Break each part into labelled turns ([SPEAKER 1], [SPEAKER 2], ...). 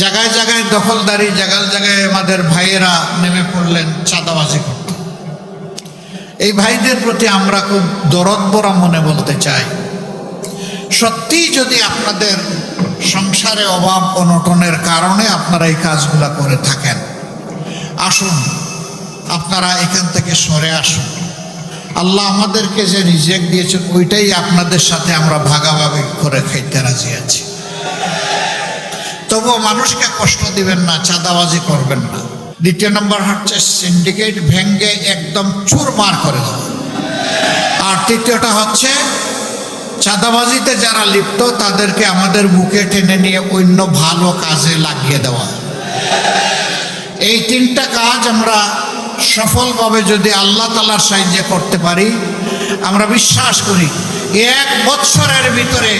[SPEAKER 1] জায়গায় জায়গায় দখলদারি, জায়গায় জায়গায় আমাদের ভাইয়েরা নেমে পড়লেন চাঁদাবাজি করতে। এই ভাইদের প্রতি আমরা খুব দরদ ভরা মনে বলতে চাই, সত্যি যদি আপনাদের সংসারে অভাব অনটনের কারণে আপনারা এই কাজগুলা করে থাকেন, আসুন আপনারা এখান থেকে সরে আসুন। আল্লাহ আমাদেরকে যে রিজিক দিয়েছেন ওইটাই আপনাদের সাথে আমরা ভাগাভাগি করে খাইতে রাজি আছি। তবুও মানুষকে কষ্ট দিবেন না, চাঁদাবাজি করবেন না। দ্বিতীয় নম্বর হচ্ছে সিন্ডিকেট ভেঙ্গে একদম চুরমার করে দেওয়া। আর তৃতীয়টা হচ্ছে চাঁদাবাজিতে যারা লিপ্ত তাদেরকে আমাদের বুকে টেনে নিয়ে অন্য ভালো কাজে লাগিয়ে দেওয়া। এই তিনটা কাজ আমরা সফলভাবে যদি আল্লাহ তাআলার সাহায্যে করতে পারি, আমরা বিশ্বাস করি 1 বছরের ভিতরে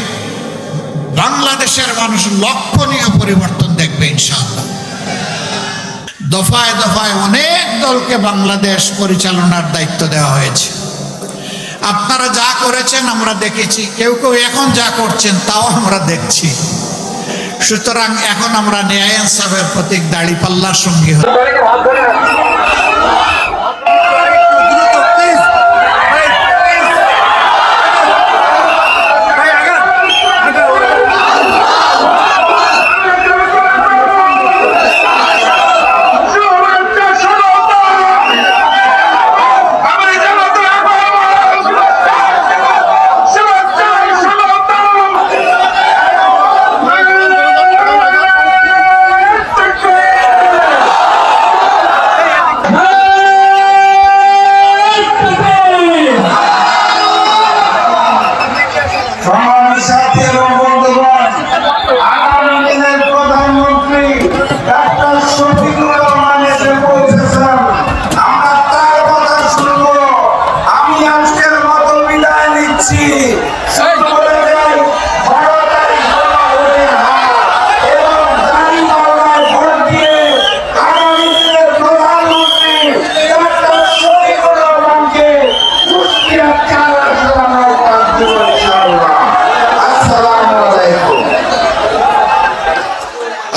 [SPEAKER 1] বাংলাদেশের মানুষ লক্ষণীয় পরিবর্তন দেখবে ইনশাআল্লাহ। দফায় দফায় অনেক দলকে বাংলাদেশ পরিচালনার দায়িত্ব দেওয়া হয়েছে। আপনারা যা করেছেন আমরা দেখেছি, কেউ কেউ এখন যা করছেন তাও আমরা দেখছি। সুতরাং এখন আমরা ন্যায় ইনসাফের প্রতীক দাঁড়িপাল্লার সঙ্গী হই।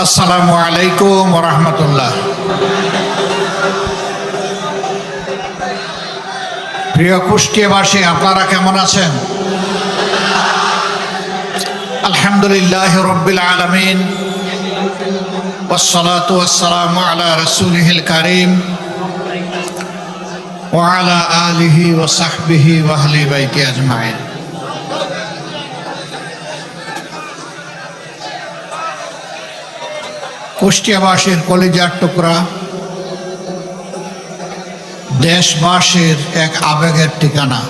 [SPEAKER 1] আসসালামু আলাইকুম ওয়া রাহমাতুল্লাহ। প্রিয় কুষ্টিয়াবাসী, আপনারা কেমন আছেন? আলহামদুলিল্লাহি রাব্বিল আলামিন ওয়াসসালাতু ওয়াসসালামু আলা রাসূলিহিল কারীম ওয়া আলা আলিহি ওয়া সাহবিহি ওয়া আহলি বাইতি আজমাইন। কুষ্টিয়াবাসীর কলিজার টুকরা, দেশবাসীর এক আবেগের ঠিকানা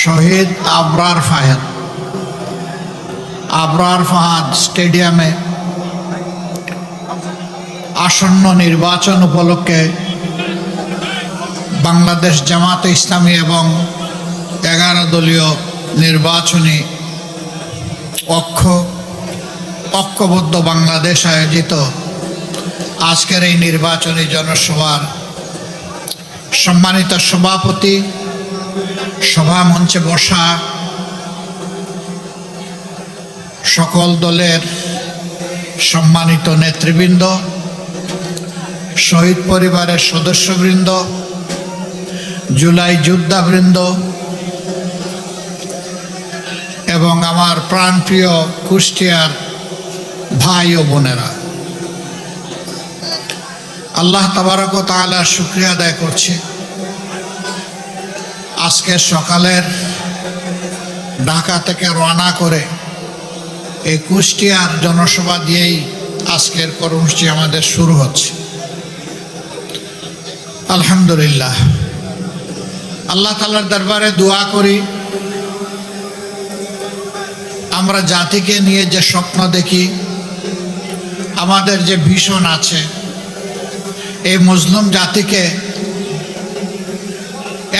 [SPEAKER 1] শহীদ আবরার ফাহাদ স্টেডিয়ামে আসন্ন নির্বাচন উপলক্ষে বাংলাদেশ জামাতে ইসলামী এবং 11 দলীয় নির্বাচনী ঐক্যবদ্ধ বাংলাদেশ আয়োজিত আজকের এই নির্বাচনী জনসভার সম্মানিত সভাপতি, সভা মঞ্চে বসা সকল দলের সম্মানিত নেতৃবৃন্দ, শহীদ পরিবারের সদস্যবৃন্দ, জুলাই যোদ্ধাবৃন্দ এবং আমার প্রাণপ্রিয় কুষ্টিয়ার ভাই ও বোনেরা, আল্লাহ তাবারক ওয়া তাআলার শুকরিয়া আদায় করছি। আজকে সকালের ঢাকা থেকে রওনা করে এই কুষ্টিয়ার জনসভা দিয়েই আজকের কর্মসূচি আমাদের শুরু হচ্ছে। আলহামদুলিল্লাহ, আল্লাহ তাআলার দরবারে দোয়া করি আমরা জাতিকে নিয়ে যে স্বপ্ন দেখি, আমাদের যে ভীষণ আছে, এই মুসলিম জাতিকে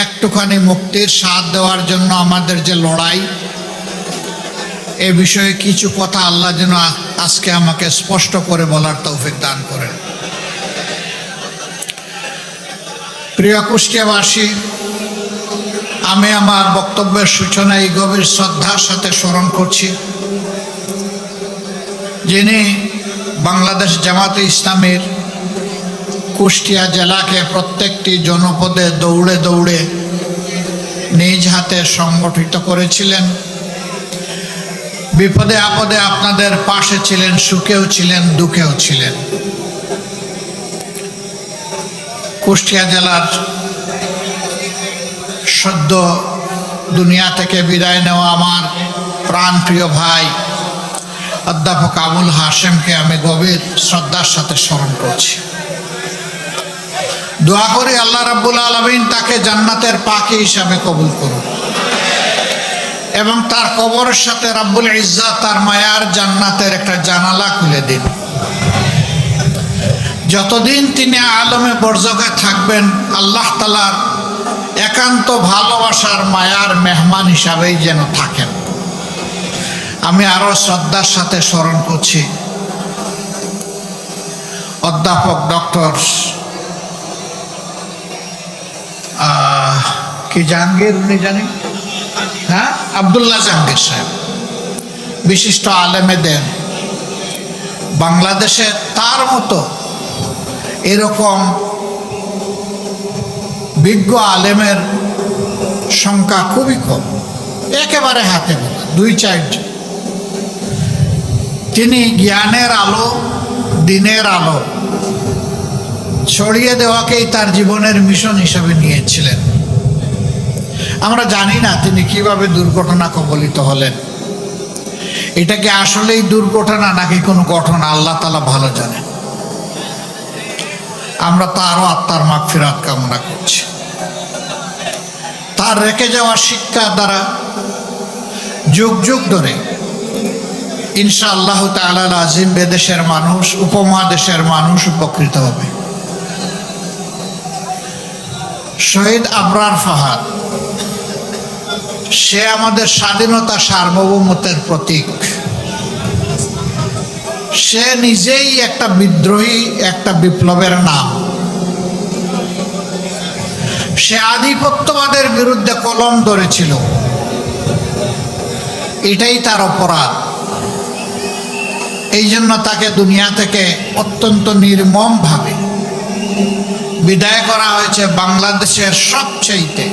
[SPEAKER 1] একটুখানি মুক্তির স্বাদ দেওয়ার জন্য আমাদের যে লড়াই, এ বিষয়ে কিছু কথা আল্লাহ যেন আজকে আমাকে স্পষ্ট করে বলার তৌফিক দান করেন। প্রিয় কুষ্টিয়াবাসী, আমি আমার বক্তব্যের সূচনায় গভীর শ্রদ্ধার সাথে স্মরণ করছি যিনি বাংলাদেশ জামাতে ইসলামীর কুষ্টিয়া জেলাকে প্রত্যেকটি জনপদে দৌড়ে দৌড়ে নিজ হাতে সংগঠিত করেছিলেন। বিপদে আপদে আপনাদের পাশে ছিলেন, সুখেও ছিলেন, দুঃখেও ছিলেন। কুষ্টিয়া জেলার সদ্য দুনিয়া থেকে বিদায় নেওয়া আমার প্রাণপ্রিয় ভাই অধ্যাপক আবুল হাশেমকে আমি গভীর শ্রদ্ধার সাথে স্মরণ করছি। দোয়া করি আল্লাহ রাব্বুল আলামিন তাকে জান্নাতের পাখি হিসাবে কবুল করুন এবং তার কবরের সাথে রাব্বুল ইজ্জাত তার মায়ার জান্নাতের একটা জানালা খুলে দিন। যতদিন তিনি আলমে বরজখে থাকবেন আল্লাহ তাআলার একান্ত ভালোবাসার মায়ার মেহমান হিসাবেই যেন থাকেন। আমি আরো শ্রদ্ধার সাথে স্মরণ করছি অধ্যাপক ডক্টর কি জাহাঙ্গীর, উনি জানি, হ্যাঁ, আব্দুল্লাহ জাহাঙ্গীর সাহেব, বিশিষ্ট আলেমে দেন। বাংলাদেশে তার মতো এরকম বিজ্ঞ আলেমের সংখ্যা খুবই কম, একেবারে হাতে গোনা, 2-4জন। তিনি জ্ঞানের আলো, দিনের আলো ছড়িয়ে দেওয়াকেই তার জীবনের মিশন হিসেবে নিয়েছিলেন। আমরা জানি না তিনি কিভাবে দুর্ঘটনা কবলিত হলেন। এটা কি আসলেই দুর্ঘটনা নাকি কোনো ঘটনা, আল্লাহ তাআলা ভালো জানেন। আমরা তারও আত্মার মাগফিরাত কামনা করছি। তার রেখে যাওয়া শিক্ষা দ্বারা যুগ যুগ ধরে ইনশাআল্লাহ তাআলা আজিম এদেশের মানুষ, উপমহাদেশের মানুষ উপকৃত হবে। শহীদ আবরার ফাহাদ, সে আমাদের স্বাধীনতা সার্বভৌমত্বের প্রতীক। সে নিজেই একটা বিদ্রোহী, একটা বিপ্লবের নাম। সে আধিপত্যবাদের বিরুদ্ধে কলম ধরেছিল, এটাই তার অপরাধ। এই জন্য তাকে দুনিয়া থেকে অত্যন্ত নির্মমভাবে বিদায় করা হয়েছে বাংলাদেশের সবচেয়ে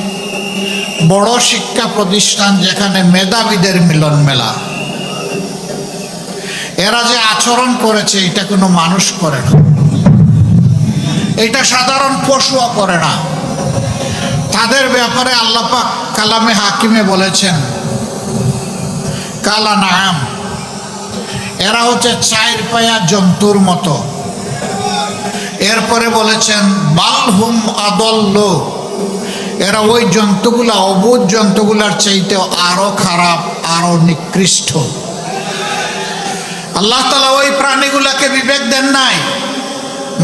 [SPEAKER 1] বড় শিক্ষা প্রতিষ্ঠান, যেখানে মেধাবীদের মিলন মেলা। এরা যে আচরণ করেছে এটা কোনো মানুষ করে না, এটা সাধারণ পশুও করে না। তাদের ব্যাপারে আল্লাহ পাক কালামে হাকিমে বলেছেন কালা নাম, এরা হচ্ছে 4 পায়া জন্তুর মতো। এরপরে বলেছেন বালহুম আদল্ল, এরা ওই জন্তুগুলা, অবুঝ জন্তুগুলার চাইতে আরো খারাপ, আরো নিকৃষ্ট। আল্লাহ তাআলা ওই প্রাণীগুলাকে বিবেক দেন নাই,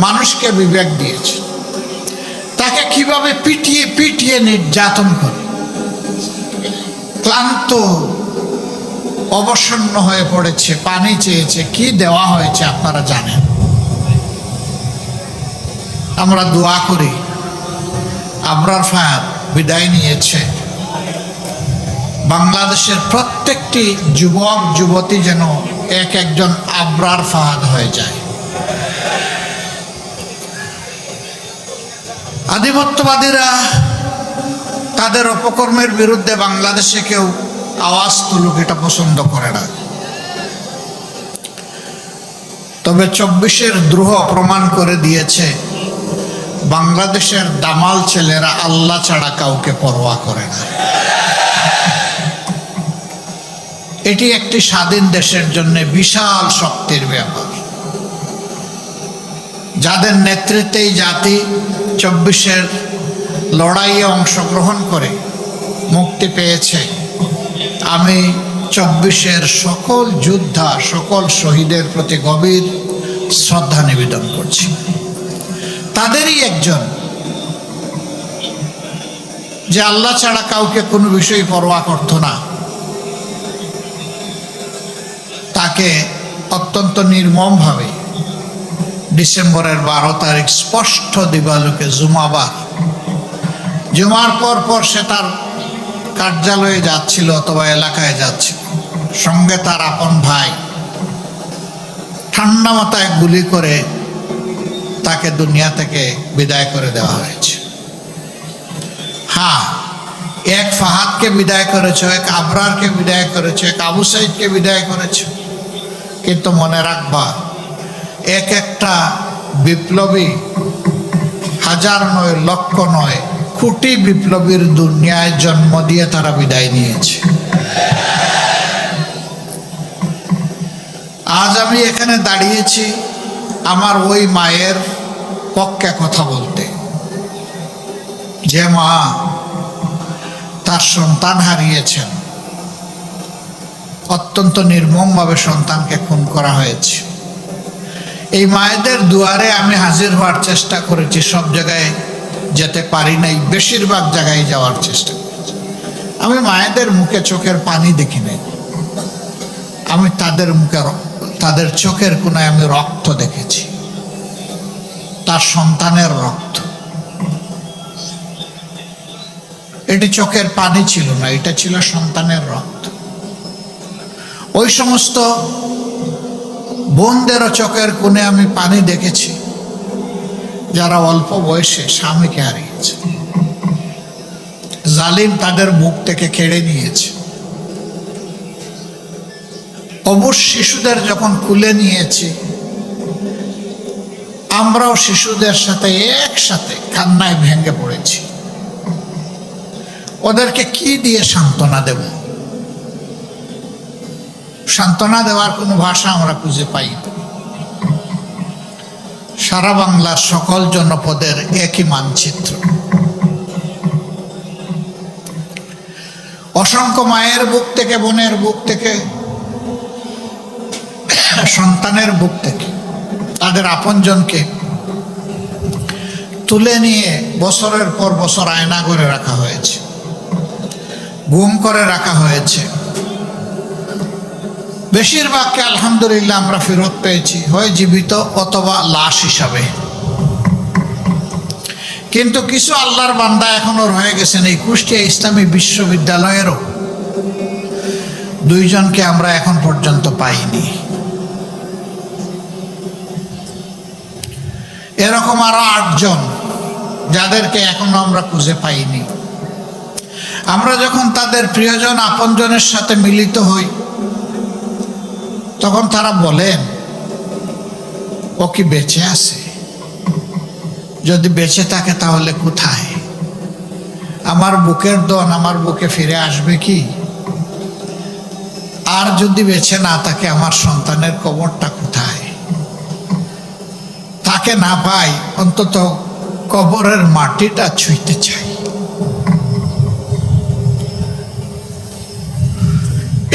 [SPEAKER 1] মানুষকে বিবেক দিয়েছে। তাকে কিভাবে পিটিয়ে পিটিয়ে নির্যাতন করে, ক্লান্ত অবসন্ন হয়ে পড়েছে, পানি চেয়েছে, কি দেওয়া হয়েছে আপনারা জানেন। আমরা দোয়া করি আবরার ফাহাদ বিদায় নিয়েছে, বাংলাদেশের প্রত্যেকটি যুবক যুবতী যেন এক একজন আবরার ফাহাদ হয়ে যায়। আধিপত্যবাদীরা তাদের অপকর্মের বিরুদ্ধে বাংলাদেশে কেউ আওয়াজ তুলুক, এটা পছন্দ করে না। তবে 24-এর দ্রোহ প্রমাণ করে দিয়েছে বাংলাদেশের দামাল ছেলেরা আল্লাহ ছাড়া কাউকে পরোয়া করে না। এটি একটি স্বাধীন দেশের জন্য বিশাল শক্তির ব্যাপার। যাদের নেতৃত্বেই জাতি 24-এর লড়াইয়ে অংশগ্রহণ করে মুক্তি পেয়েছে, আমি 24-এর সকল যোদ্ধা, সকল শহীদের প্রতি গভীর শ্রদ্ধা নিবেদন করছি। তাদেরই একজন যে আল্লাহ ছাড়া কাউকে কোনো বিষয় পরোয়া করত না, তাকে অত্যন্ত নির্মমভাবে ডিসেম্বরের 12 তারিখ স্পষ্ট দিবালোকে জুমাবার, জুমার পর সে তার কার্যালয়ে যাচ্ছিল অথবা এলাকায় যাচ্ছিল, সঙ্গে তার আপন ভাই ঠান্ডা মাথায় গুলি করে তাকে দুনিয়া থেকে বিদায় করে দেওয়া হয়েছে। হ্যাঁ, এক ফাহাদকে বিদায় করেছ, এক আবরারকে বিদায় করেছ, এক আবু সাইদকে বিদায় করেছ, কিন্তু মনে রাখবা এক একটা বিপ্লবী হাজার নয়, লক্ষ নয়, কোটি বিপ্লবীর দুনিয়ায় জন্ম দিয়ে তারা বিদায় নিয়েছে। আজ আমি এখানে দাঁড়িয়েছি আমার ওই মায়ের পক্ষে কথা বলতে, যে মা তার সন্তান হারিয়েছেন, অত্যন্ত নির্মমভাবে সন্তানকে খুন করা হয়েছে। এই মায়েদের দুয়ারে আমি হাজির হওয়ার চেষ্টা করেছি, সব জায়গায় যেতে পারি নাই, বেশিরভাগ জায়গায় যাওয়ার চেষ্টা করেছি। আমি মায়েদের মুখে চোখের পানি দেখি নাই, আমি তাদের মুখে, তাদের চোখের কোনায় আমি রক্ত দেখেছি, তার সন্তানের রক্ত। এটি চোখের পানি ছিল না, এটা ছিল সন্তানের রক্ত। ওই সমস্ত বোনদেরও চোখের কোণে আমি পানি দেখেছি যারা অল্প বয়সে স্বামীকে হারিয়েছে, জালিম তাদের মুখ থেকে কেড়ে নিয়েছে। অবশ শিশুদের যখন কুলে নিয়েছি, আমরাও শিশুদের সাথে একসাথে কান্নায় ভেঙে পড়েছি। ওদেরকে কি দিয়ে সান্ত্বনা দেব? সান্ত্বনা দেওয়ার কোনো ভাষা আমরা খুঁজে পাই না। সারা বাংলার সকল জনপদের একই মানচিত্র। অসংখ্য মায়ের বুক থেকে, বোনের বুক থেকে, সন্তানের বুক থেকে তাদের আপনজনকে তুলে নিয়ে বছরের পর বছর আয়না করে রাখা হয়েছে, গুম করে রাখা হয়েছে। বেশিরভাগকে আলহামদুলিল্লাহ আমরা ফেরত পেয়েছি, হয় জীবিত অথবা লাশ হিসাবে। কিন্তু কিছু আল্লাহর বান্দা এখনো রয়ে গেছেন। এই কুষ্টিয়া ইসলামী বিশ্ববিদ্যালয়েরও দুইজনকে আমরা এখন পর্যন্ত পাইনি। এরকম আরো 8 জন যাদেরকে এখনো আমরা খুঁজে পাইনি। আমরা যখন তাদের প্রিয়জন আপনজনের সাথে মিলিত হই, তখন তারা বলেন, ও কি বেঁচে আছে? যদি বেঁচে থাকে তাহলে কোথায়? আমার বুকের দন আমার বুকে ফিরে আসবে কি? আর যদি বেঁচে না থাকে, আমার সন্তানের কবরটা কোথায়? তাকে না পাই, অন্তত কবরের মাটিটা ছুঁইতে চাই।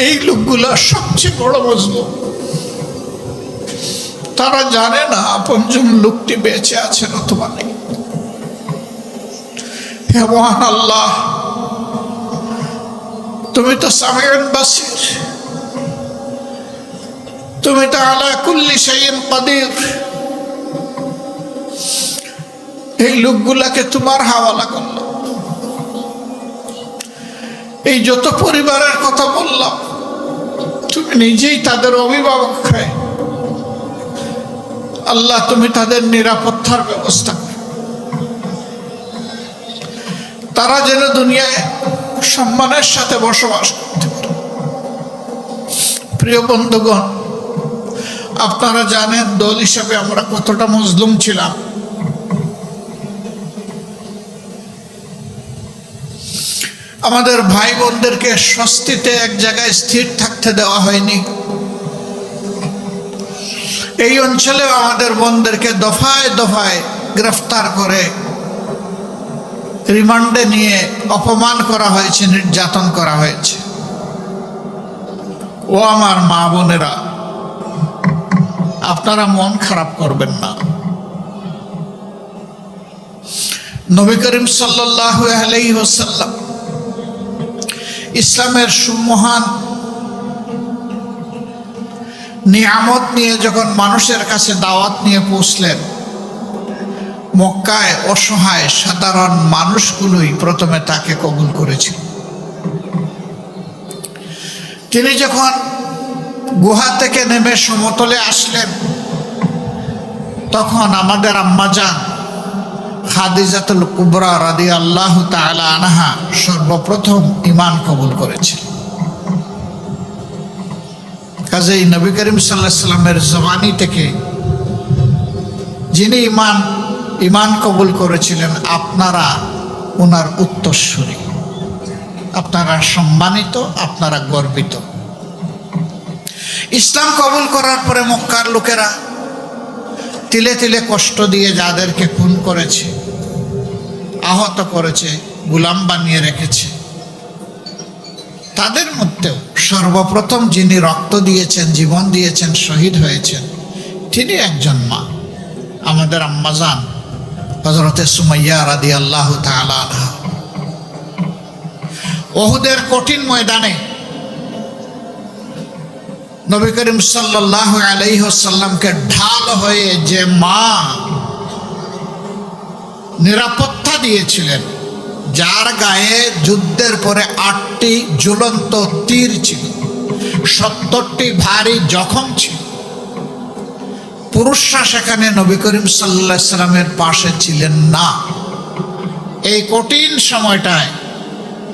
[SPEAKER 1] এই লোকগুলো সবচেয়ে বড় মজলুম। তারা জানে না আপনজন লোকটি বেঁচে আছেন অথবা নেই। হে মহান আল্লাহ, তুমি তো সামিউন বাসির, তুমি তো আলা কুল্লি শাইইন কাদির। এই লোকগুলাকে তোমার হাওয়ালা করলাম। এই যত পরিবারের কথা বললাম, তুমি নিজেই তাদের অভিভাবক হয়ে আল্লাহ, তুমি তাদের নিরাপত্তার ব্যবস্থা করো। তারা যেন দুনিয়ায় সম্মানের সাথে বসবাস করতে পারে। প্রিয় বন্ধুগণ, আপনারা জানেন দল হিসাবে আমরা কতটা মজলুম ছিলাম। আমাদের ভাই বোনদেরকে স্বস্তিতে এক জায়গায় স্থির থাকতে দেওয়া হয়নি। এই অঞ্চলেও আমাদের বোনদেরকে দফায় দফায় গ্রেফতার করে রিমান্ডে নিয়ে অপমান করা হয়েছে, নির্যাতন করা হয়েছে। ও আমার মা বোনেরা, আপনারা মন খারাপ করবেন না। নবী করিম সাল্লাল্লাহু আলাইহি ওয়াসাল্লাম ইসলামের সুমহান নিয়ামত নিয়ে যখন মানুষের কাছে দাওয়াত নিয়ে পৌঁছলেন, মক্কায় অসহায় সাধারণ মানুষগুলোই প্রথমে তাকে কবুল করেছিল। তিনি যখন গুহা থেকে নেমে সমতলে আসলেন, তখন আমাদের আম্মাজান খাদিজাতুল কুবরা রাদিয়াল্লাহু তাআলা আনহা সর্বপ্রথম ঈমান কবুল করেছে। কাজেই নবী করিম সাল্লাল্লাহু আলাইহি সাল্লামের জবানি থেকে যিনি ঈমান কবুল করেছিলেন, আপনারা ওনার উত্তরসূরি, আপনারা সম্মানিত, আপনারা গর্বিত। ইসলাম কবুল করার পরে মক্কার লোকেরা তিলে তিলে কষ্ট দিয়ে যাদেরকে খুন করেছে, আহত করেছে, গোলাম বানিয়ে রেখেছে, তাদের মধ্যেও সর্বপ্রথম যিনি রক্ত দিয়েছেন, জীবন দিয়েছেন, শহীদ হয়েছেন, তিনি একজন মা, আমাদের আম্মাজান হযরতে সুমাইয়া রাদিয়াল্লাহু তাআলা আনহা। উহুদের কঠিন ময়দানে নবী করিম সাল্লাল্লাহু আলাইহি ওয়াসাল্লামকে ঢাল হয়ে যে মা নিরাপত্তা দিয়েছিলেন, যার গায়ে যুদ্ধের পরে 8টি ঝুলন্ত তীর ছিল, 70টি ভারী জখম ছিল, পুরুষরা সেখানে নবী করিম সাল্লাল্লাহু আলাইহি সাল্লামের পাশে ছিলেন না। এই কঠিন সময়টায়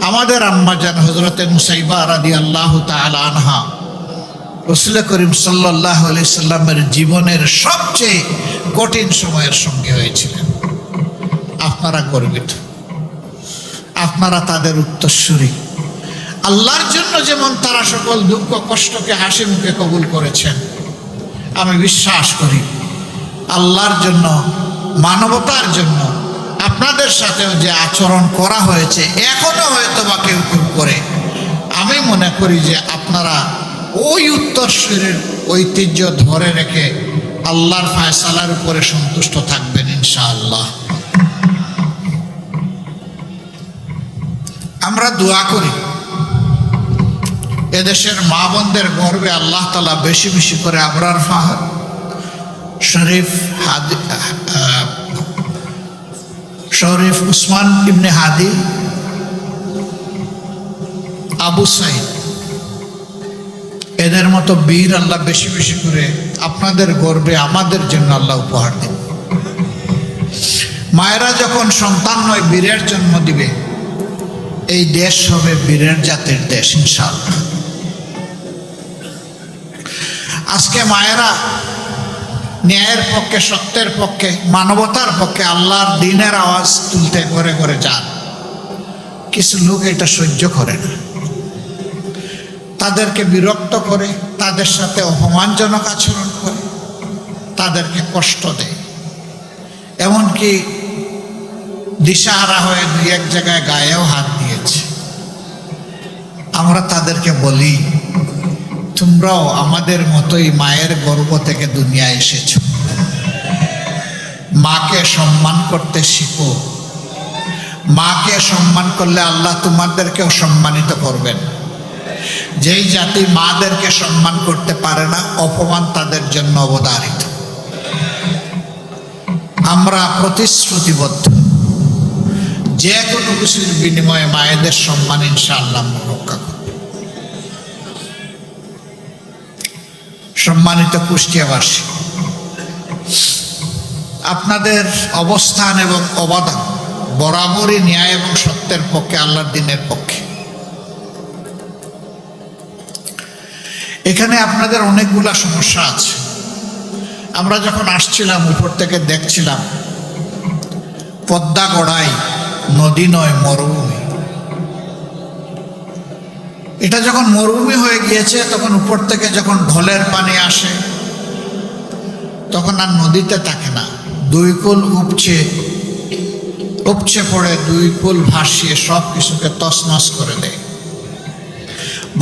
[SPEAKER 1] আমাদের আম্মাজান হযরতে নুসাইবা রাদিয়াল্লাহু তাআলা আনহা রাসূল করিম সাল্লাল্লাহু আলাইহি সাল্লামের জীবনের সবচেয়ে কঠিন সময়ের সঙ্গে হয়েছিলেন। আপনারা গর্বিত, আপনারা তাদের উত্তরসূরি। আল্লাহর জন্য যেমন তারা সকল দুঃখ কষ্টকে হাসি মুখে কবুল করেছেন, আমি বিশ্বাস করি আল্লাহর জন্য, মানবতার জন্য আপনাদের সাথেও যে আচরণ করা হয়েছে, এখনো হয়তো বা কেউ কেউ করে, আমি মনে করি যে আপনারা ওই উত্তরসূরির ঐতিহ্য ধরে রেখে আল্লাহর ফায়সালার উপরে সন্তুষ্ট থাকবেন ইনশাআল্লাহ। আমরা দোয়া করি এদেশের মা বোনদের গর্বে আল্লাহ তাআলা বেশি বেশি করে আবরার ফাহাদ শরীফ উসমান ইবনে হাদি, আবু সাইদ, এদের মতো বীর আল্লাহ বেশি বেশি করে আপনাদের গর্বে আমাদের জন্য আল্লাহ উপহার দিন। মায়েরা যখন সন্তান নয় বীরের জন্ম দিবে, এই দেশ হবে বীরের জাতির দেশ ইনশাআল্লাহ। আজকে মায়েরা ন্যায়ের পক্ষে, সত্যের পক্ষে, মানবতার পক্ষে আল্লাহর দ্বীনের আওয়াজ তুলতে ঘরে ঘরে যান। কিছু লোক এটা সহ্য করে না, তাদেরকে বিরক্ত করে, তাদের সাথে অপমানজনক আচরণ করে, তাদেরকে কষ্ট দেয়, এমনকি দিশাহারা হয়ে দুই এক জায়গায় গায়েও হাত দিয়েছে। আমরা তাদেরকে বলি, তোমরাও আমাদের মতোই মায়ের গর্ভ থেকে দুনিয়ায় এসেছ, মাকে সম্মান করতে শিখো। মাকে সম্মান করলে আল্লাহ তোমাদেরকেও সম্মানিত করবেন। যেই জাতি মাদেরকে সম্মান করতে পারে না, অপমান তাদের জন্য অবধারিত। আমরা প্রতিশ্রুতিবদ্ধ, যে কোনো কিছুর বিনিময়ে মায়েদের সম্মান ইনশাআল্লাহ রক্ষা করব। সম্মানিত কুষ্টিয়াবাসী, আপনাদের অবস্থান এবং অবদান বরাবরই ন্যায় এবং সত্যের পক্ষে, আল্লাহর দ্বীনের পক্ষে। এখানে আপনাদের অনেকগুলা সমস্যা আছে। আমরা যখন আসছিলাম উপর থেকে দেখছিলাম পদ্মা গড়াই নদী নয়, মরুভূমি। এটা যখন মরুভূমি হয়ে গিয়েছে, তখন উপর থেকে যখন ঢলের পানি আসে, তখন আর নদীতে থাকে না, দুই কুল উপচে পড়ে, দুই কুল ভাসিয়ে সব কিছুকে তছনছ করে দেয়।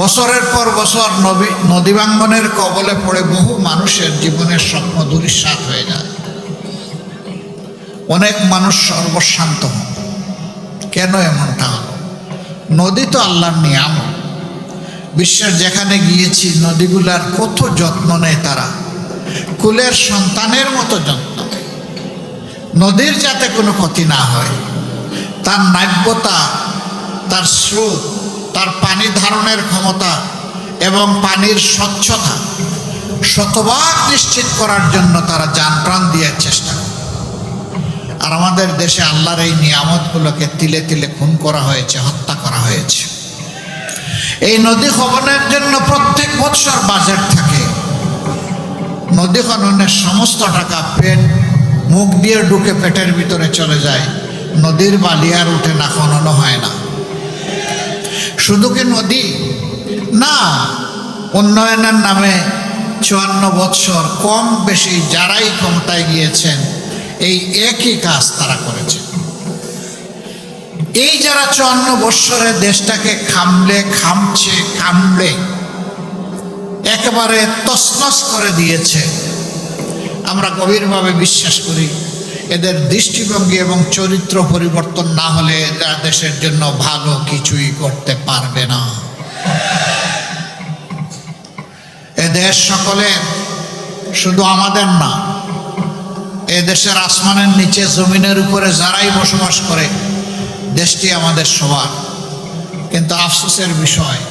[SPEAKER 1] বছরের পর বছর নদী ভাঙ্গনের কবলে পড়ে বহু মানুষের জীবনের স্বপ্ন ধূলিসাৎ হয়ে যায়। অনেক মানুষ সর্বশান্ত হন। কেন এমনটা হলো? নদী তো আল্লাহর নিয়ামত। বিশ্বের যেখানে গিয়েছি, নদীগুলার কত যত্ন নেয় তারা, কুলের সন্তানের মতো যত্ন। নদীর যাতে কোনো ক্ষতি না হয়, তার নাব্যতা, তার স্রোত, তার পানি ধারণের ক্ষমতা এবং পানির স্বচ্ছতা শতভাগ নিশ্চিত করার জন্য তারা জান প্রাণ দিয়ে চেষ্টা করে। আর আমাদের দেশে আল্লাহর এই নিয়ামতগুলোকে তিলে তিলে খুন করা হয়েছে, হত্যা করা হয়েছে। এই নদী খননের জন্য প্রত্যেক বৎসর বাজেট থাকে। নদী খননের সমস্ত টাকা পেট মুখ দিয়ে ঢুকে পেটের ভিতরে চলে যায়, নদীর বালি আর উঠে না, খননও হয় না। শুধু কি নদী না, উন্নয়নের নামে 54 বৎসর কম বেশি যারাই ক্ষমতায় গিয়েছেন এই একই কাজ তারা করেছে। এই যারা 54 বৎসরে দেশটাকে কামড়ে একেবারে তছনছ করে দিয়েছে, আমরা গভীরভাবে বিশ্বাস করি এদের দৃষ্টিভঙ্গি এবং চরিত্র পরিবর্তন না হলে এরা দেশের জন্য ভালো কিছুই করতে পারবে না। এ দেশ সকলের, শুধু আমাদের না। এ দেশের আসমানের নিচে জমিনের উপরে যারাই বসবাস করে দেশটি আমাদের সবার। কিন্তু আফসোসের বিষয়,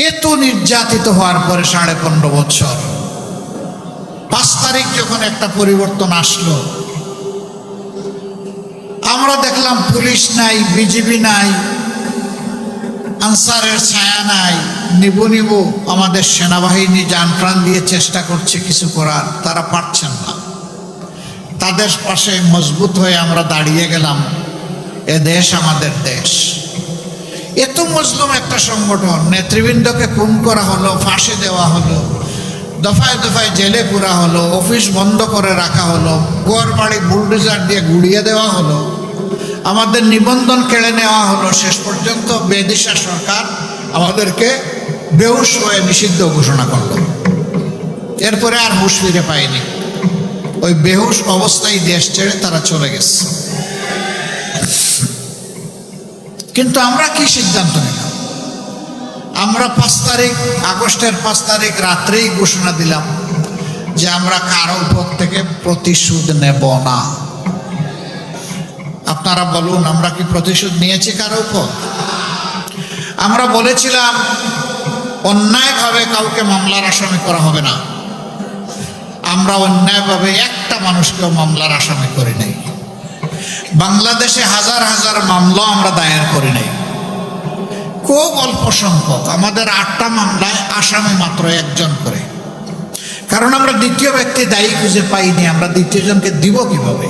[SPEAKER 1] এত নির্যাতিত হওয়ার পরে 15.5 বছর 5 তারিখ যখন একটা পরিবর্তন আসলো, আমরা দেখলাম পুলিশ নাই, বিজিবি নাই, আনসারের ছায়া নাই। নিবু আমাদের সেনাবাহিনী জান প্রাণ দিয়ে চেষ্টা করছে কিছু করার, তারা পারছেন না। তাদের পাশে মজবুত হয়ে আমরা দাঁড়িয়ে গেলাম। এ দেশ আমাদের দেশ। এত মজলুম একটা সংগঠন, নেতৃবৃন্দকে খুন করা হলো, ফাঁসি দেওয়া হলো, দফায় দফায় জেলে পুরা হলো, অফিস বন্ধ করে রাখা হলো, ঘর বাড়ি বুলডোজার দিয়ে গুড়িয়ে দেওয়া হলো, আমাদের নিবন্ধন কেড়ে নেওয়া হলো। শেষ পর্যন্ত বেদিশা সরকার আমাদেরকে বেহুশ হয়ে নিষিদ্ধ ঘোষণা করলো। এরপরে আর হুঁশ ফিরে পায়নি। ওই বেহুশ অবস্থায় দেশ ছেড়ে তারা চলে গেছে। কিন্তু আমরা কি সিদ্ধান্ত নিলাম? আমরা 5 তারিখ, আগস্টের 5 তারিখ রাত্রেই ঘোষণা দিলাম যে আমরা কারো উপর থেকে প্রতিশোধ নেব না। আপনারা বলুন, আমরা কি প্রতিশোধ নিয়েছি কারো উপর? আমরা বলেছিলাম অন্যায়ভাবে কাউকে মামলার আসামি করা হবে না। আমরা অন্যায়ভাবে একটা মানুষকেও মামলার আসামি করি নাই। বাংলাদেশে হাজার হাজার মামলা আমরা দায়ের করি নাই। খুব অল্প সংখ্যক, আমাদের 8টা মামলায় আসামি মাত্র 1 জন করে। কারণ আমরা দ্বিতীয় ব্যক্তি দায়ী খুঁজে পাইনি, আমরা দ্বিতীয় জনকে দিব কিভাবে?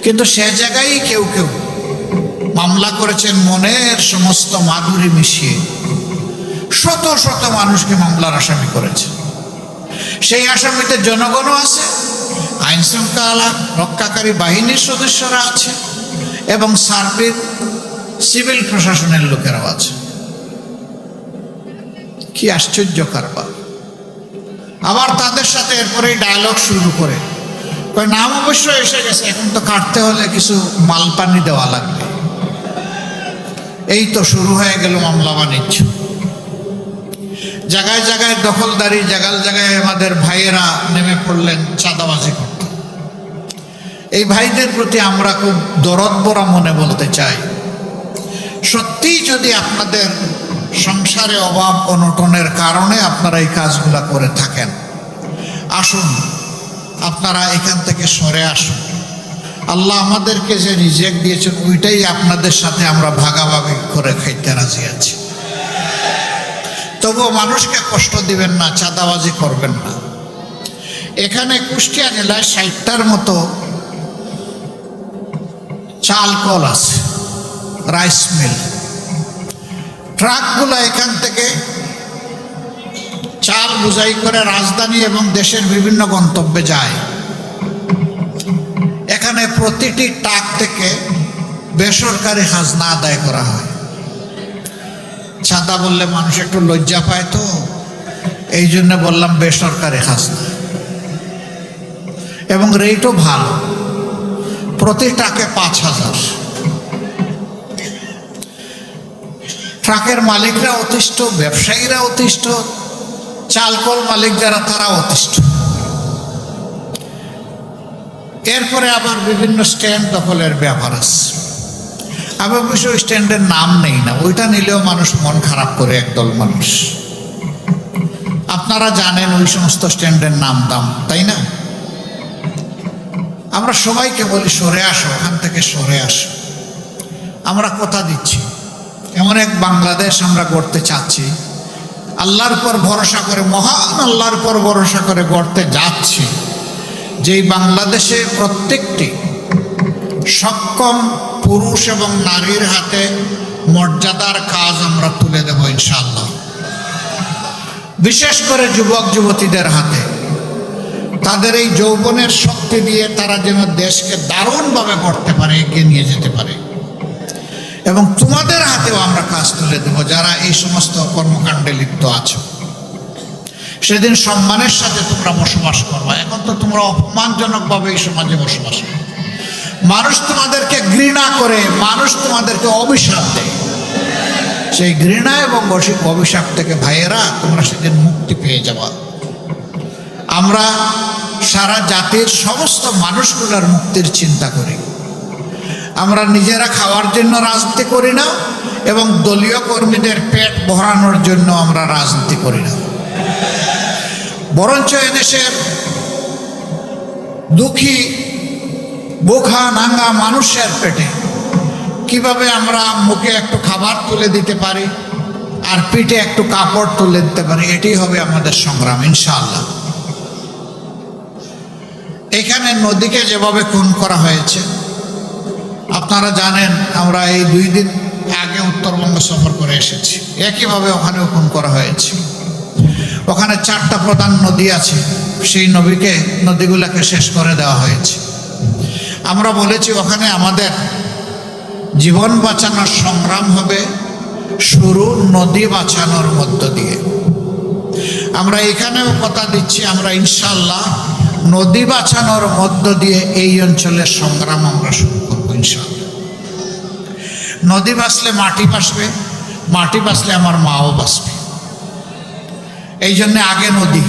[SPEAKER 1] কিন্তু সে জায়গায় কেউ কেউ মামলা করেছেন মনের সমস্ত মাধুরী মিশিয়ে, শত শত মানুষকে মামলার আসামি করেছে। সেই আসামিতে জনগণও আছে, আইন শৃঙ্খলা রক্ষাকারী বাহিনীর সদস্যরা আছে এবং সার্বিক সিভিল প্রশাসনের লোকেরাও আছে। কি আশ্চর্য কারবার! আবার তাদের সাথে এরপরেই ডায়ালগ শুরু করে, নাম অবশ্য এসে গেছে, এখন তো কাটতে হলে কিছু মাল পানি দেওয়া লাগবে। এই তো শুরু হয়ে গেল মামলা বাণিজ্য। জায়গায় জায়গায় দখলদারি, জায়গায় জায়গায় আমাদের ভাইয়েরা নেমে পড়লেন চাঁদাবাজি করতে। এই ভাইদের প্রতি আমরা খুব দরদ ভরা মনে বলতে চাই, সত্যিই যদি আপনাদের সংসারে অভাব অনটনের কারণে আপনারা এই কাজগুলা করে থাকেন, আসুন আপনারা এখান থেকে সরে আসুন। আল্লাহ আমাদেরকে যে রিজেক্ট দিয়েছেন ওইটাই আপনাদের সাথে আমরা ভাগাভাগি করে খাইতে রাজি আছি। তবুও মানুষকে কষ্ট দিবেন না, চাঁদাবাজি করবেন না। এখানে কুষ্টিয়া জেলায় 60টার মতো চাল কল আছে, রাইস মিল। ট্রাকগুলো এখান থেকে চাল বোঝাই করে রাজধানী এবং দেশের বিভিন্ন গন্তব্যে যায়। এখানে প্রতিটি ট্রাক থেকে বেসরকারি খাজনা আদায় করা হয়। চাঁদা বললে মানুষ একটু লজ্জা পায়, তো এই জন্য বললাম বেসরকারি খাজনা, এবং রেটও ভালো, প্রতি ট্রাকে 5,000। ট্রাকের মালিকরা অতিষ্ঠ, ব্যবসায়ীরা অতিষ্ঠ, চালকল মালিক যারা তারা অতিষ্ঠ। এরপরে আবার বিভিন্ন স্ট্যান্ড দখলের ব্যাপার আছে। আমি অবশ্য স্ট্যান্ডের নাম নেই না, ওইটা নিলেও মানুষ মন খারাপ করে একদল মানুষ। আপনারা জানেন ওই সমস্ত স্ট্যান্ডের নাম দাম, তাই না? আমরা সবাইকে বলি সরে আসো, ওখান থেকে সরে আসো। আমরা কথা দিচ্ছি, এমন এক বাংলাদেশ আমরা গড়তে চাচ্ছি, আল্লাহর পর ভরসা করে, মহান আল্লাহর পর ভরসা করে গড়তে যাচ্ছি, যেই বাংলাদেশে প্রত্যেকটি সক্ষম পুরুষ এবং নারীর হাতে মর্যাদার কাজ আমরা তুলে দেব ইনশাআল্লাহ। বিশেষ করে যুবক যুবতীদের হাতে, তাদের এই যৌবনের শক্তি দিয়ে তারা যেন দেশকে দারুণভাবে গড়তে পারে, এগিয়ে নিয়ে যেতে পারে। এবং তোমাদের হাতেও আমরা কাজ তুলে দেব যারা এই সমস্ত কর্মকাণ্ডে লিপ্ত আছো। সেদিন সম্মানের সাথে তোমরা বসবাস করবা। এখন তো তোমরা অপমানজনকভাবে এই সমাজে বসবাস করো। মানুষ তোমাদেরকে ঘৃণা করে, মানুষ তোমাদেরকে অভিশাপ দেয়। সেই ঘৃণা এবং অভিশাপ থেকে ভাইয়েরা তোমরা সেদিন মুক্তি পেয়ে যাবা। আমরা সারা জাতির সমস্ত মানুষগুলোর মুক্তির চিন্তা করি। আমরা নিজেরা খাওয়ার জন্য রাজনীতি করি না এবং দলীয় কর্মীদের পেট ভরানোর জন্য আমরা রাজনীতি করি না। বরঞ্চ এদেশের দুঃখী বোখা নাঙ্গা মানুষের পেটে কিভাবে আমরা মুখে একটু খাবার তুলে দিতে পারি আর পিঠে একটু কাপড় তুলে দিতে পারি, এটি হবে আমাদের সংগ্রাম ইনশাআল্লাহ। এখানে নদীকে যেভাবে খুন করা হয়েছে আপনারা জানেন। আমরা এই 2 দিন আগে উত্তরবঙ্গ সফর করে এসেছি, একইভাবে ওখানেও খুন করা হয়েছে। ওখানে 4টা প্রধান নদী আছে, সেই নদীগুলোকে শেষ করে দেওয়া হয়েছে। আমরা বলেছি ওখানে আমাদের জীবন বাঁচানোর সংগ্রাম হবে শুরু নদী বাঁচানোর মধ্য দিয়ে। আমরা এখানেও কথা দিচ্ছি, আমরা ইনশাআল্লাহ নদী বাঁচানোর মধ্য দিয়ে এই অঞ্চলের সংগ্রাম আমরা শুরু করবো ইনশাআল্লাহ। নদী বাঁচলে মাটি বাঁচবে, মাটি বাঁচলে আমার মাও বাঁচবে। এই জন্য আগে নদী।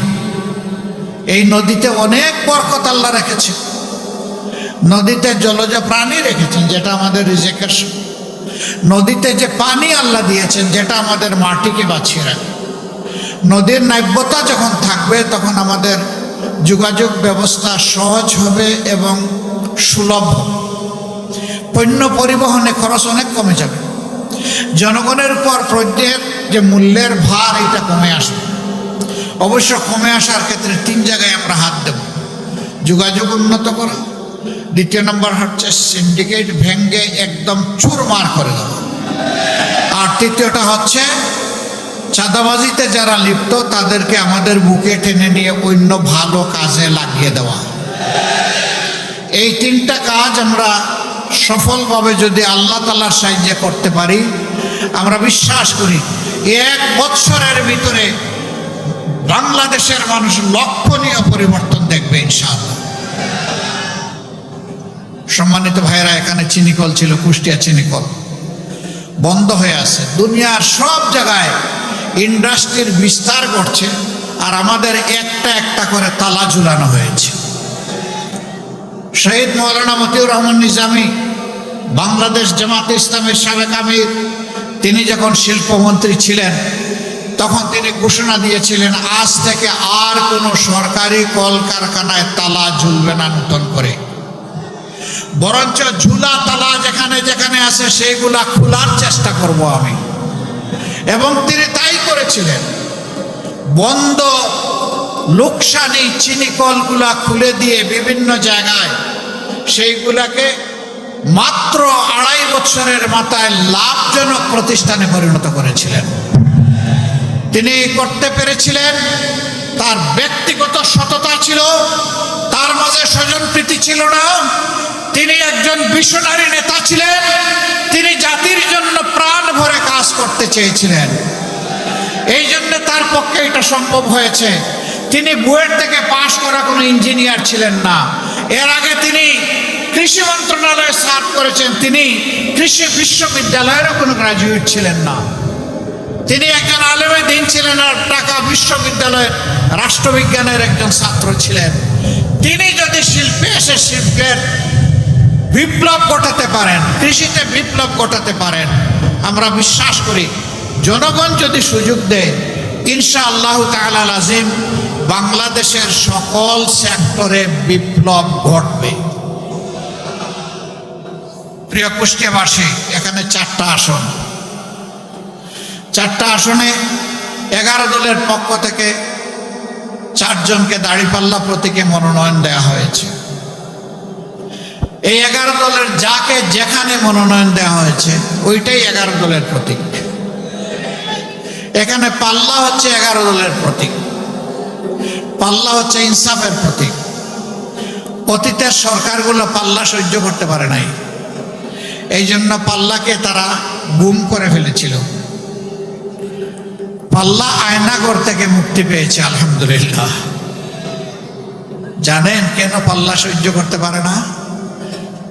[SPEAKER 1] এই নদীতে অনেক বরকত আল্লাহ রেখেছে। নদীতে জলজ প্রাণী রেখেছেন যেটা আমাদের রিজেকের। নদীতে যে পানি আল্লাহ দিয়েছেন যেটা আমাদের মাটিকে বাঁচিয়ে রাখে। নদীর নাব্যতা যখন থাকবে তখন আমাদের যোগাযোগ ব্যবস্থা সহজ হবে এবং সুলভ হবে। পণ্য পরিবহনে খরচ অনেক কমে যাবে। জনগণের উপর প্রত্যেক যে মূল্যের ভার এটা কমে আসবে। অবশ্য কমে আসার ক্ষেত্রে 3 জায়গায় আমরা হাত দেব। যোগাযোগ উন্নত করা, 2 নম্বর হচ্ছে সিন্ডিকেট ভেঙ্গে একদম চুরমার করে দেওয়া, আর 3টা হচ্ছে চাঁদাবাজিতে যারা লিপ্ত তাদেরকে আমাদের বুকে টেনে নিয়ে অন্য ভালো কাজে লাগিয়ে দেওয়া। এই 3টা কাজ আমরা সফলভাবে যদি আল্লাহ তাআলার সাহায্যে করতে পারি, আমরা বিশ্বাস করি 1 বছরের ভিতরে বাংলাদেশের মানুষ লক্ষণীয় পরিবর্তন দেখবে ইনশাআল্লাহ। সম্মানিত ভাইয়েরা, এখানে চিনিকল ছিল, কুষ্টিয়া চিনিকল বন্ধ হয়ে আছে। দুনিয়ার সব জায়গায় ইন্ডাস্ট্রির বিস্তার ঘটছে আর আমাদের একটা একটা করে তালা ঝুলানো হয়েছে। শহীদ মৌলানা মতিউর রহমান নিজামী, বাংলাদেশ জামাতে ইসলামের সাবেক আমির, তিনি যখন শিল্পমন্ত্রী ছিলেন তখন তিনি ঘোষণা দিয়েছিলেন আজ থেকে আর কোনো সরকারি কলকারখানায় তালা ঝুলবে না নতুন করে, বরঞ্চ ঝুলা তালা যেখানে যেখানে আছে সেইগুলা খোলার চেষ্টা করব আমি। এবং তিনি তাই করেছিলেন। বন্ধ লোকসানি চিনিকলগুলা খুলে দিয়ে বিভিন্ন জায়গায় সেইগুলাকে মাত্র 2.5 বছরের মাথায় লাভজনক প্রতিষ্ঠানে পরিণত করেছিলেন। তিনি করতে পেরেছিলেন, তার ব্যক্তিগত সততা ছিল, তার মাঝে স্বজনপ্রীতি ছিল না। তিনি একজন ভিশনারি নেতা ছিলেন। তিনি জাতির জন্য প্রাণ ভরে কাজ করতে চেয়েছিলেন। এই জন্য তার পক্ষে এটা সম্ভব হয়েছে। তিনি বুয়েট থেকে পাশ করা কোনো ইঞ্জিনিয়ার ছিলেন না। এর আগে তিনি কৃষি মন্ত্রণালয়ে সার্ভ করেছেন। তিনি কৃষি বিশ্ববিদ্যালয়েরও কোনো গ্রাজুয়েট ছিলেন না। তিনি একজন আলেমে দ্বীন ছিলেন আর ঢাকা বিশ্ববিদ্যালয়ের রাষ্ট্রবিজ্ঞানের একজন ছাত্র ছিলেন। তিনি যদি শিল্পে এসে শিল্পের বিপ্লব ঘটাতে পারেন, কৃষিতে বিপ্লব ঘটাতে পারেন, আমরা বিশ্বাস করি জনগণ যদি সুযোগ দেয় ইনশাআল্লাহ তাআলা লাজিম বাংলাদেশের সকল সেক্টরে বিপ্লব ঘটবে। প্রিয় কুষ্টিয়াবাসী, এখানে 4টা আসন, 4টা আসনে 11 দলের পক্ষ থেকে 4 জনকে দাঁড়িপাল্লা প্রতীকে মনোনয়ন দেওয়া হয়েছে। এই 11 দলের যাকে যেখানে মনোনয়ন দেওয়া হয়েছে ওইটাই 11 দলের প্রতীক। এখানে পাল্লা হচ্ছে 11 দলের প্রতীক, পাল্লা হচ্ছে ইনসাফের প্রতীক। অতীতের সরকারগুলো পাল্লা সহ্য করতে পারে নাই, এই জন্য পাল্লাকে তারা গুম করে ফেলেছিল। পাল্লা আয়নাঘর থেকে মুক্তি পেয়েছে আলহামদুলিল্লাহ। জানেন কেন পাল্লা সহ্য করতে পারে না?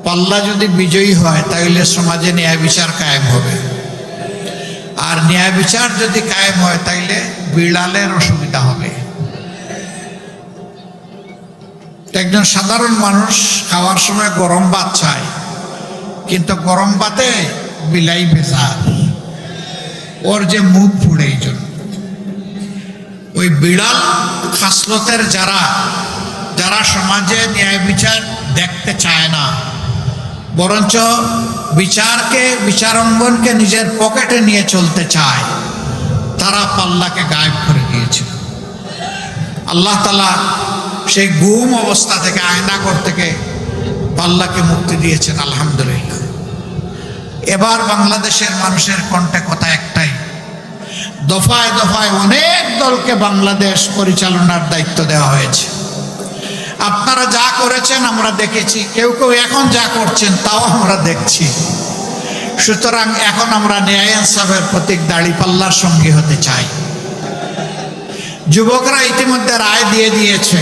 [SPEAKER 1] পাল্লা যদি বিজয়ী হয় তাহলে সমাজে ন্যায় বিচার কায়েম হবে, আর ন্যায় বিচার যদি কায়েম হয় তাইলে বিড়ালের অসুবিধা হবে। একজন সাধারণ মানুষ খাওয়ার সময় গরম ভাত চায়, কিন্তু গরম ভাতে বিলাই ভেজা, ওর যে মুখ পুড়ে। এই জন্য ওই বিড়াল খাসলতের যারা যারা সমাজে ন্যায় বিচার দেখতে চায় না, বরঞ্চ বিচারাঙ্গনকে নিজের পকেটে নিয়ে চলতে চায়, তারা পাল্লাকে গায়েব করে দিয়েছিল। আল্লাহ তাআলা সেই গুম অবস্থা থেকে, আয়নাঘর থেকে পাল্লাকে মুক্তি দিয়েছেন আলহামদুলিল্লাহ। এবার বাংলাদেশের মানুষের কণ্ঠে কথা একটাই, দফায় দফায় অনেক দলকে বাংলাদেশ পরিচালনার দায়িত্ব দেওয়া হয়েছে। আপনারা যা করেছেন আমরা দেখেছি, কেউ কেউ এখন যা করছেন তাও আমরা দেখছি। সুতরাং এখন আমরা ন্যায় ইনসাফের প্রতীক দাঁড়িপাল্লার সঙ্গী হতে চাই। যুবকরা ইতিমধ্যে রায় দিয়ে দিয়েছে,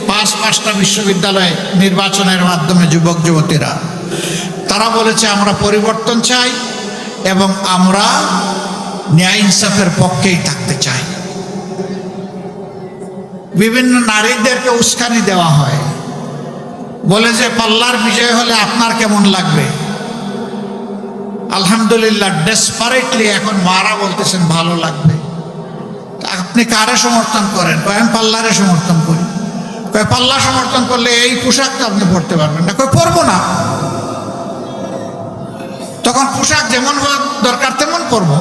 [SPEAKER 1] 5টা বিশ্ববিদ্যালয়ে নির্বাচনের মাধ্যমে যুবক যুবতীরা তারা বলেছে আমরা পরিবর্তন চাই এবং আমরা ন্যায় ইনসাফের পক্ষেই থাকতে চাই। বিভিন্ন নারীদেরকে উস্কানি দেওয়া হয়, বলে যে পাল্লার বিজয় হলে আপনার কেমন লাগবে। আলহামদুলিল্লাহ ডেসপারেটলি এখন মারা বলতেছেন ভালো লাগবে। আপনি কারে সমর্থন করেন? আমি পাল্লারে সমর্থন করি। পাল্লা সমর্থন করলে এই পোশাকটা আপনি পরতে পারবেন না। পরবো না। তখন পোশাক যেমন হওয়া দরকার তেমন পরবো।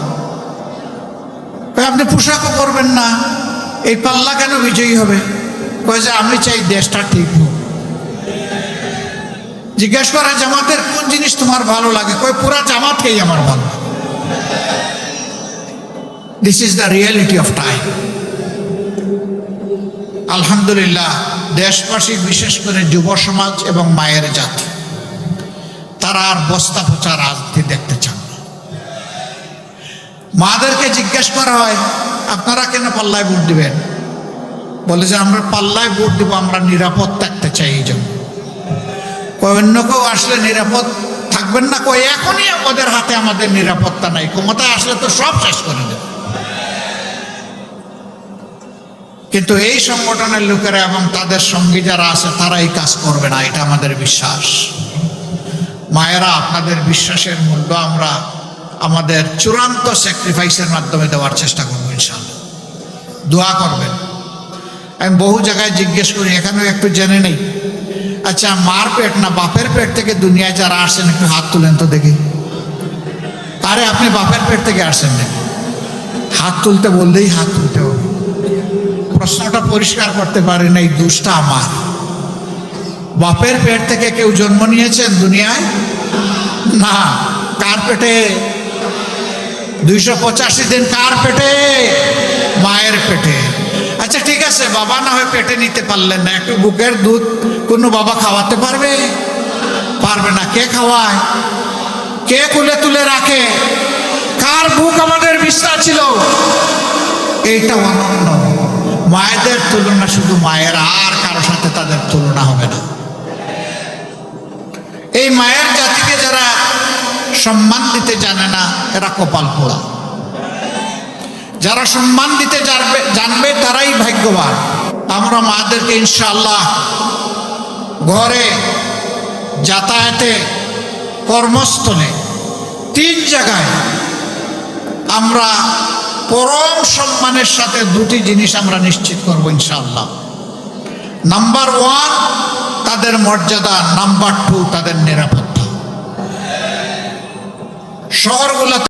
[SPEAKER 1] আপনি পোশাকও পরবেন না, এই পাল্লা কেন বিজয়ী হবে? কয় যে আমি চাই দেশটা ঠিক হোক। জিজ্ঞেস করে জামাতের কোন জিনিস তোমার ভালো লাগে? কয় পুরা জামাতকেই আমার ভালো লাগে। This is the reality of time. আলহামদুলিল্লাহ দেশবাসী, বিশেষ করে যুব সমাজ এবং মায়ের জাতি, তারা আর বস্তা পচা রাজনীতি দেখতে চান না। মাদেরকে জিজ্ঞেস করা হয় আপনারা কেন পাল্লায় ভোট দিবেন? বলে যে আমরা পাল্লায় ভোট দিব, আমরা নিরাপদ থাকতে চাই। এই জন্য অন্য কেউ আসলে নিরাপদ থাকবেন না। এখনই আমাদের হাতে আমাদের নিরাপত্তা নাই, ক্ষমতায় আসলে তো সব শেষ করে দেবে। কিন্তু এই সংগঠনের লোকেরা এবং তাদের সঙ্গী যারা আছে তারা এই কাজ করবে না, এটা আমাদের বিশ্বাস। মায়েরা, আপনাদের বিশ্বাসের মূল্য আমরা আমাদের চূড়ান্ত স্যাক্রিফাইসের মাধ্যমে দেওয়ার চেষ্টা করবো ইনশাআল্লাহ। দোয়া করবেন। আমি বহু জায়গায় জিজ্ঞেস করি, এখানেও একটু জেনে নেই, আচ্ছা মার পেট না বাপের পেট থেকে দুনিয়ায় যারা আসছেন একটু হাত তুলেন তো দেখি। আরে আপনি বাপের পেট থেকে আসছেন নাকি? হাত তুলতে বললেই হাত তুলতে হবে। প্রশ্নটা পরিষ্কার করতে পারেন, এই দোষটা আমার। বাপের পেট থেকে কেউ জন্ম নিয়েছেন দুনিয়ায়? না। কার পেটে? 285 দিন কার পেটে? মায়ের পেটে। আচ্ছা ঠিক আছে, বাবা না হয় পেটে নিতে পারলেন না, একটু বুকের দুধ কোনো বাবা খাওয়াতে পারবে? পারবে না। কে খাওয়ায়? কে কুলে তুলে রাখে? কার বুক আমাদের বিস্তার ছিল? এইটা অনন্য। মায়েদের তুলনা শুধু মায়ের, আর কারো সাথে তাদের তুলনা হবে না। এই মায়ের জাতিকে যারা সম্মান দিতে জানে না এরা কপাল পোড়া। যারা সম্মান দিতে জানবে তারাই ভাগ্যবান। আমরা মাদেরকে ইনশাআল্লাহ ঘরে, যাতায়াতে, কর্মস্থলে 3 জায়গায় আমরা পরম সম্মানের সাথে দুটি জিনিস আমরা নিশ্চিত করব ইনশাআল্লাহ। নাম্বার 1 তাদের মর্যাদা, নাম্বার 2 তাদের নিরাপত্তা। শহরগুলো